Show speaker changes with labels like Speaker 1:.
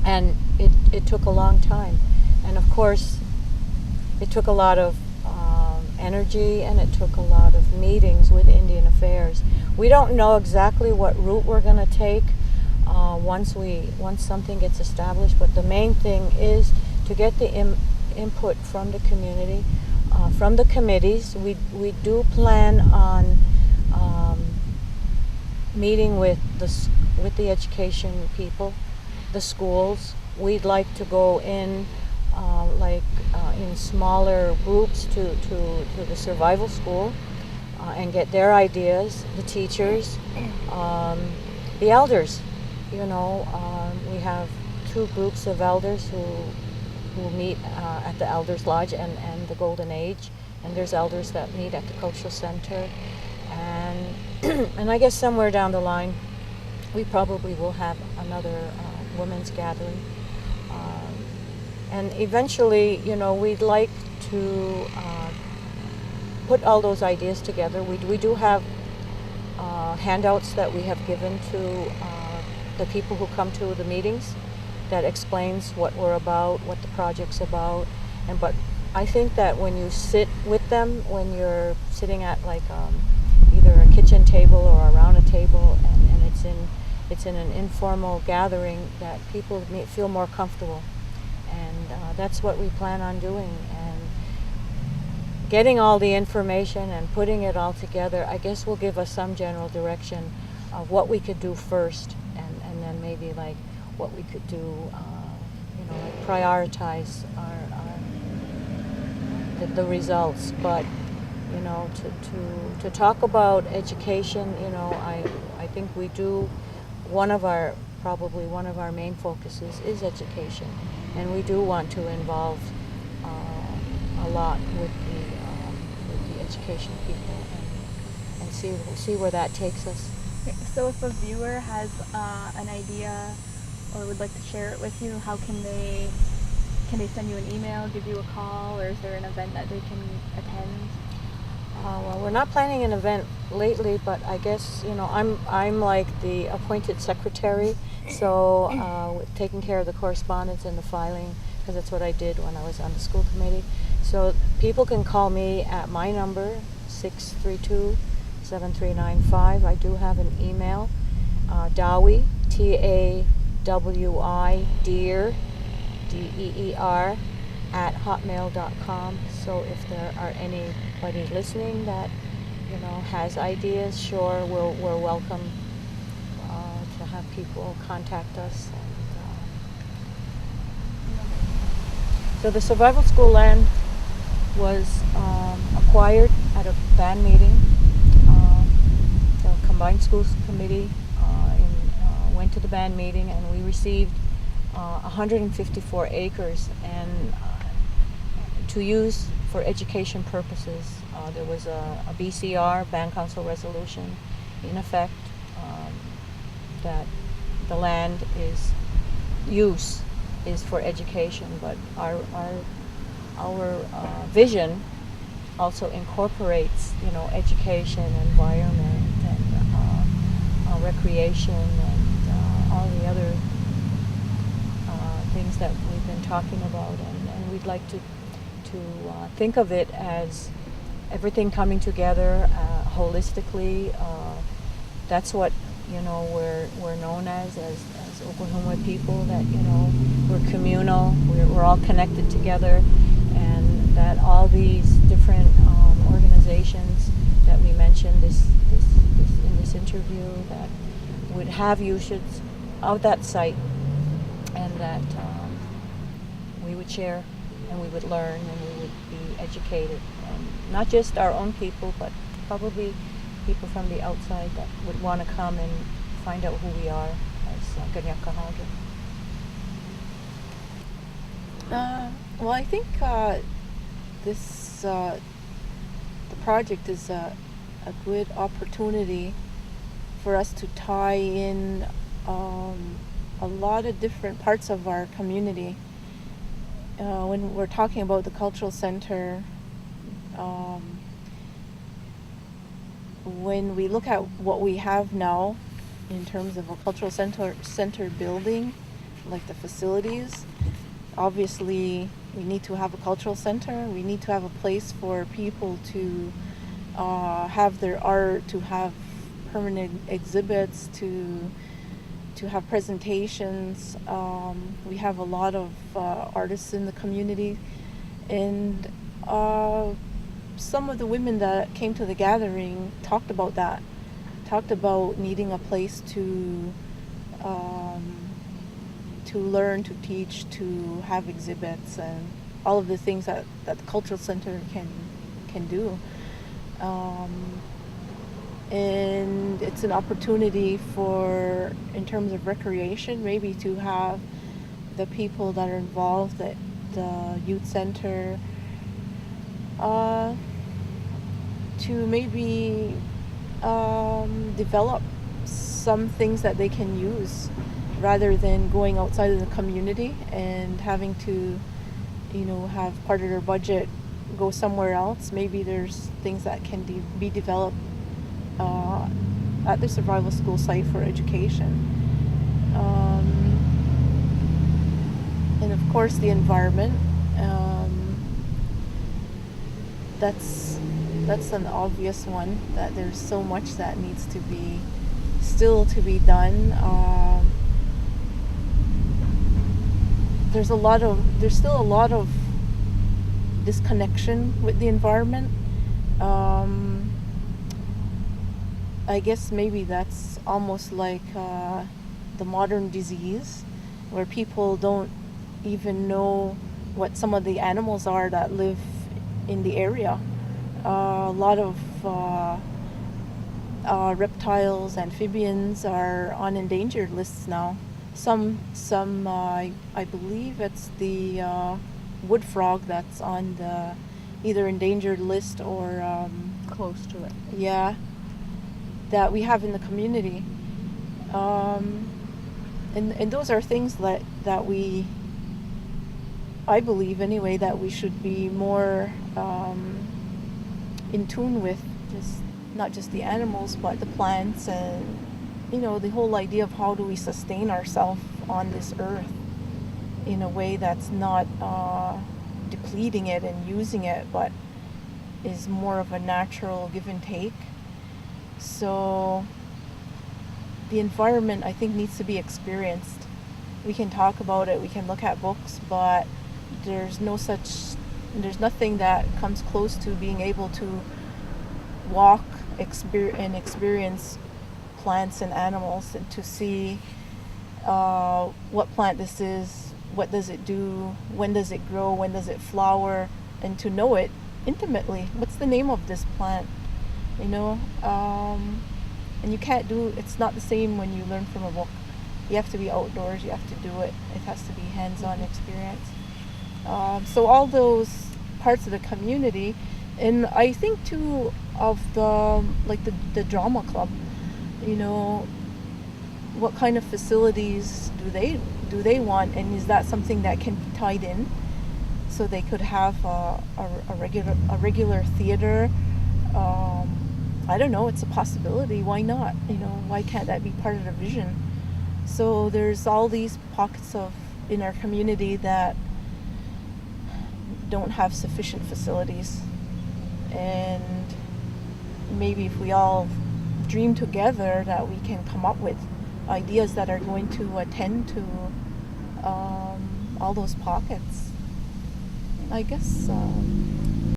Speaker 1: And it took a long time. And of course, it took a lot of energy, and it took a lot of meetings with Indian Affairs. We don't know exactly what route we're going to take once something gets established, but the main thing is to get the input from the community, from the committees. We do plan on meeting with the education people, the schools. We'd like to go in in smaller groups to the survival school and get their ideas, the teachers, the elders. We have 2 groups of elders who meet at the Elders Lodge and the Golden Age, and there's elders that meet at the Cultural Center, and and I guess somewhere down the line we probably will have another women's gathering. And eventually, we'd like to put all those ideas together. We do have handouts that we have given to the people who come to the meetings that explains what we're about, what the project's about. But I think that when you sit with them, when you're sitting at either a kitchen table or around a table, and it's in an informal gathering, that people feel more comfortable. And that's what we plan on doing. And getting all the information and putting it all together, I guess, will give us some general direction of what we could do first, and then maybe what we could do, prioritize the results. But to talk about education, I think we do. Probably one of our main focuses is education, and we do want to involve a lot with the education people and see where that takes us.
Speaker 2: So if a viewer has an idea or would like to share it with you, how can they send you an email, give you a call, or is there an event that they can attend?
Speaker 1: Well, we're not planning an event lately, but I guess I'm like the appointed secretary, so taking care of the correspondence and the filing, because that's what I did when I was on the school committee. So people can call me at my number, 632-7395. I do have an email, Dawi, TAWI, deer, DEER, at hotmail.com. So if there are anybody listening that has ideas, sure, we're welcome to have people contact us. So the survival school land was acquired at a band meeting. The combined schools committee went to the band meeting, and we received 154 acres and to use for education purposes. There was a BCR, Band Council resolution, in effect, that the land use is for education, but our vision also incorporates, education, environment, and recreation, and all the other things that we've been talking about, and we'd like to think of it as everything coming together holistically. That's what we're known as Oklahoma people. That we're communal. We're all connected together, and that all these different organizations that we mentioned in this interview that would have usage of that site, and that we would share, and we would learn, and we would be educated, and not just our own people, but probably people from the outside that would want to come and find out who we are as Kahnawake.
Speaker 3: Well, I think the project is a good opportunity for us to tie in a lot of different parts of our community. When we're talking about the cultural center, when we look at what we have now in terms of a cultural center building, like the facilities. Obviously, we need to have a cultural center. We need to have a place for people to have their art, to have permanent exhibits, to have presentations. We have a lot of artists in the community, and some of the women that came to the gathering talked about that, talked about needing a place to learn, to teach, to have exhibits, and all of the things that the cultural center can do. And it's an opportunity for, in terms of recreation, maybe to have the people that are involved at the youth center to maybe develop some things that they can use, rather than going outside of the community and having to, have part of their budget go somewhere else. Maybe there's things that can be developed at the survival school site for education. And of course the environment. That's an obvious one, that there's so much that needs to be still to be done. There's still a lot of disconnection with the environment. I guess maybe that's almost like the modern disease, where people don't even know what some of the animals are that live in the area. A lot of reptiles, amphibians are on endangered lists now. Some I believe it's the wood frog that's on the either endangered list or
Speaker 1: Close to it.
Speaker 3: yeah, that we have in the community. And those are things that we, I believe anyway, that we should be more in tune with, just not just the animals but the plants, and the whole idea of how do we sustain ourselves on this earth in a way that's not depleting it and using it, but is more of a natural give and take. So the environment, I think, needs to be experienced. We can talk about it, we can look at books, but there's nothing that comes close to being able to walk and experience plants and animals, and to see what plant this is, what does it do, when does it grow, when does it flower, and to know it intimately. What's the name of this plant? And you can't it's not the same when you learn from a book. You have to be outdoors, you have to do it. It has to be hands-on experience. So all those parts of the community, and I think too of the drama club, what kind of facilities do they want, and is that something that can be tied in, so they could have a regular theater? I don't know, it's a possibility. Why not? Why can't that be part of the vision? So there's all these pockets in our community that don't have sufficient facilities, and maybe if we all dream together, that we can come up with ideas that are going to attend to all those pockets. I guess